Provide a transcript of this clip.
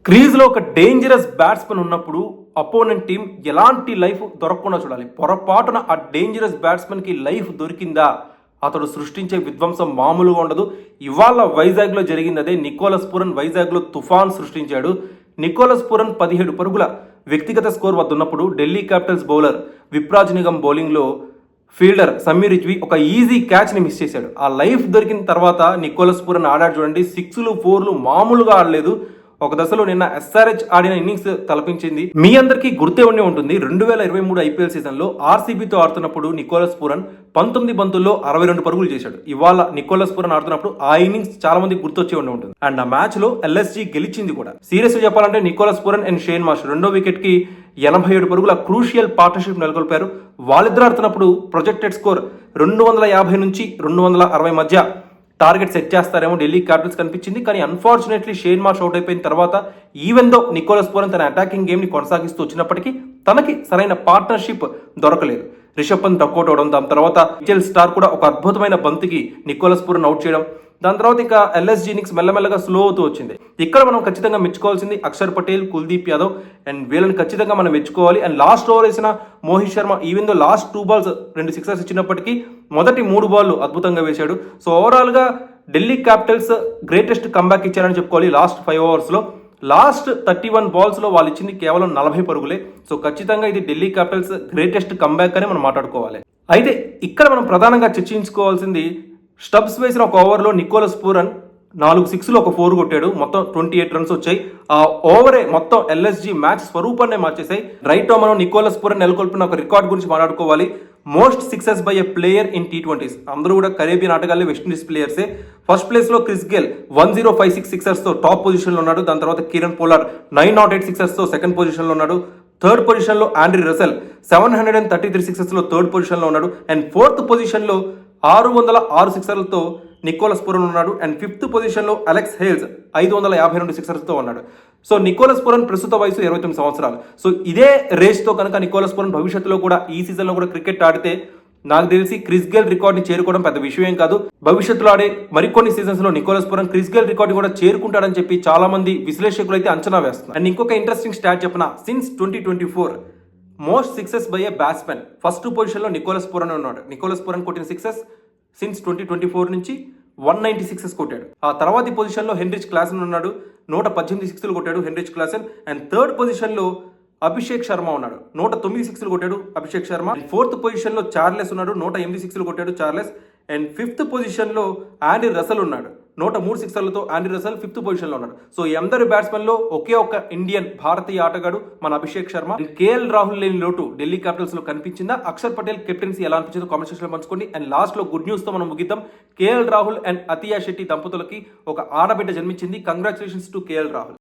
క్రీజ్లో ఒక dangerous batsmen ఉన్నప్పుడు opponent team ఎలాంటి లైఫ్ దొరకకుండా చూడాలి. పొరపాటున ఆ డేంజరస్ బ్యాట్స్మెన్కి లైఫ్ దొరికిందా అతడు సృష్టించే విధ్వంసం మామూలుగా ఉండదు. ఇవాళ వైజాగ్లో జరిగిందదే. నికోలస్ పూరన్ వైజాగ్లో తుఫాన్ సృష్టించాడు. నికోలస్ పూరన్ 17 పరుగుల వ్యక్తిగత స్కోర్ వద్ద ఉన్నప్పుడు ఢిల్లీ క్యాపిటల్స్ బౌలర్ విప్రాజ్ నిగమ్ బౌలింగ్లో ఫీల్డర్ సమీర్ రిజ్వీ ఒక ఈజీ క్యాచ్ని మిస్ చేశాడు. ఆ లైఫ్ దొరికిన తర్వాత నికోలస్ పూరన్ ఆడాడు చూడండి. 6లు 4లు మామూలుగా ఆడలేదు. ఒక దశలో నిన్న ఎస్ఆర్హెచ్ ఆడిన ఇన్నింగ్స్ తలపించింది. మీ అందరికీ గుర్తే ఉండే ఉంటుంది. 2023 ఐపీఎల్ సీజన్లో ఆర్సీబీతో ఆడుతున్నప్పుడు నికోలస్ పూరన్ 19 బంతుల్లో 62 పరుగులు చేశాడు. ఇవాళ నికోలస్ పూరన్ ఆడుతున్నప్పుడు ఆ ఇన్నింగ్స్ చాలా మందికి గుర్తొచ్చే ఉండే ఉంటుంది. అండ్ ఆ మ్యాచ్ లో ఎల్ఎస్జీ గెలిచింది కూడా. సీరియస్ గా చెప్పాలంటే Nicholas Pooran and Shaun Marsh రెండో వికెట్ కి 87 పరుగుల క్రూషియల్ పార్ట్నర్షిప్ నెలకొల్పారు. వాళ్ళిద్దరు ఆడుతున్నప్పుడు ప్రొజెక్టెడ్ స్కోర్ 250 నుంచి 260 మధ్య టార్గెట్ సెట్ చేస్తారేమో ఢిల్లీ క్యాపిటల్స్ కనిపించింది. కానీ అన్ఫార్చునేట్లీ షేన్ మార్ష్ అవుట్ అయిపోయిన తర్వాత ఈవెన్ దో నికోలస్ పూరన్ తన అటాకింగ్ గేమ్ ని కొనసాగిస్తూ వచ్చినప్పటికీ తనకి సరైన పార్ట్నర్షిప్ దొరకలేదు. రిషబ్ పంత్ డక్అవుట్ అవడం, దాని తర్వాత మిచెల్ స్టార్ కూడా ఒక అద్భుతమైన బంతికి నికోలస్ పూరన్ అవుట్ చేయడం, దాని తర్వాత ఇంకా ఎల్ఎస్జీ ఇన్నింగ్స్ మెల్లమెల్లగా స్లో అవుతూ వచ్చింది. ఇక్కడ మనం ఖచ్చితంగా మెచ్చుకోవాల్సింది అక్షర్ పటేల్, కుల్దీప్ యాదవ్ అండ్ వీళ్ళని ఖచ్చితంగా మనం మెచ్చుకోవాలి. అండ్ లాస్ట్ ఓవర్ వేసిన Mohit Sharma even though last 2 balls 2 sixers ఇచ్చినప్పటికీ మొదటి 3 బాల్ అద్భుతంగా వేశాడు. సో ఓవరాల్ గా ఢిల్లీ క్యాపిటల్స్ గ్రేటెస్ట్ కంబ్యాక్ ఇచ్చారని చెప్పుకోవాలి. లాస్ట్ 5 ఓవర్స్లో లాస్ట్ 31 బాల్స్లో వాళ్ళు ఇచ్చింది కేవలం 40 పరుగులే. సో ఖచ్చితంగా ఇది ఢిల్లీ క్యాపిటల్స్ గ్రేటెస్ట్ కంబ్యాక్ అని మనం మాట్లాడుకోవాలి. అయితే ఇక్కడ మనం ప్రధానంగా చర్చించుకోవాల్సింది స్టబ్స్ వేసిన ఒక ఓవర్లో నికోలస్ పూరన్ 4 6లు ఒక 4 కొట్టాడు. మొత్తం 28 రన్స్ వచ్చాయి. ఆ ఓవరే మొత్తం ఎల్ఎస్జీ మ్యాచ్ స్వరూపాన్నే మార్చేసాయి. రైట్ మనం నికోలస్ పూరన్ నెలకొల్పిన ఒక రికార్డ్ గురించి మాట్లాడుకోవాలి. Most sixes by a player in T20s. అందరూ కూడా కరేబియన్ ఆటగాళ్ళే, వెస్టిండీస్ ప్లేయర్సే. ఫస్ట్ ప్లేస్ లో క్రిస్ గేల్ 1056 సిక్సర్స్ తో టాప్ పొజిషన్ లో ఉన్నాడు. దాని తర్వాత కిరణ్ పోలార్ 908 సిక్సర్స్ తో సెకండ్ పొజిషన్ లో ఉన్నాడు. థర్డ్ పొజిషన్ లో ఆండ్రీ రసెల్ 733 సిక్సర్స్ లో థర్డ్ పొజిషన్ లో ఉన్నాడు. అండ్ ఫోర్త్ పొజిషన్ లో 606 సిక్సర్లతో నికోలస్ పూరన్ ఉన్నాడు. అండ్ ఫిఫ్త్ పొజిషన్ లో అలెక్స్ హేల్స్ 552 సిక్సర్స్ తో ఉన్నాడు. సో నికోలస్ పూరన్ ప్రస్తుత వయసు 29 సంవత్సరాలు. సో ఇదే రేస్ తో కనుక నికోలస్ పూరన్ భవిష్యత్తులో కూడా ఈ సీజన్ లో కూడా క్రికెట్ ఆడితే నాకు తెలిసి క్రిస్ గేల్ రికార్డ్ ని చేరుకోవడం పెద్ద విషయం కాదు. భవిష్యత్తులో ఆడే మరికొన్ని సీజన్స్ లో Nicholas Pooran Chris Gayle record కూడా చేరుకుంటాడని చెప్పి చాలా మంది విశ్లేషకులు అయితే అంచనా వేస్తున్నారు. అండ్ ఇంకొక ఇంట్రెస్టింగ్ స్టాట్ చెప్పిన, since 2024 most sixes by A batsmen first position లో నికోలస్ పూరన్ ఉన్నాడు. నికోలస్ పూరన్ కొట్టిన సిక్సెస్ సిన్స్ 2024 నుంచి 190 సిక్సెస్ కొట్టాడు. ఆ తర్వాతి పొజిషన్ లో హెన్రిచ్ క్లాసెన్ ఉన్నాడు. 118 సిక్స్లు కొట్టాడు Heinrich Klaasen. And third position లో అభిషేక్ శర్మ ఉన్నాడు. 109 సిక్స్లు కొట్టాడు అభిషేక్ శర్మ. ఫోర్త్ పొజిషన్ లో చార్లెస్ ఉన్నాడు. 108 సిక్స్లు కొట్టాడు చార్లెస్. అండ్ ఫిఫ్త్ పొజిషన్ లో ఆండ్రీ రసెల్ ఉన్నాడు. 103 సిక్సర్లతో ఆండ్రీ రసెల్ ఫిఫ్త్ పొజిషన్ లో ఉన్నాడు. సో ఈ అందరి బ్యాట్స్మెన్ లో ఒకే ఒక ఇండియన్ భారతీయ ఆటగాడు మన అభిషేక్ శర్మ. కేఎల్ రాహుల్ లేని లోటు ఢిల్లీ క్యాపిటల్స్ లో కనిపించిందా? అక్షర్ పటేల్ కెప్టెన్సీ ఎలా అనిపించిందో కామెంట్ సెక్షన్ లో పంచుకోండి. అండ్ లాస్ట్ లో గుడ్ న్యూస్ తో మనం ముగిద్దాం. కేఎల్ రాహుల్ అండ్ అతియా శెట్టి దంపతులకి ఒక ఆడబిడ్డ జన్మించింది. Congratulations to KL Rahul.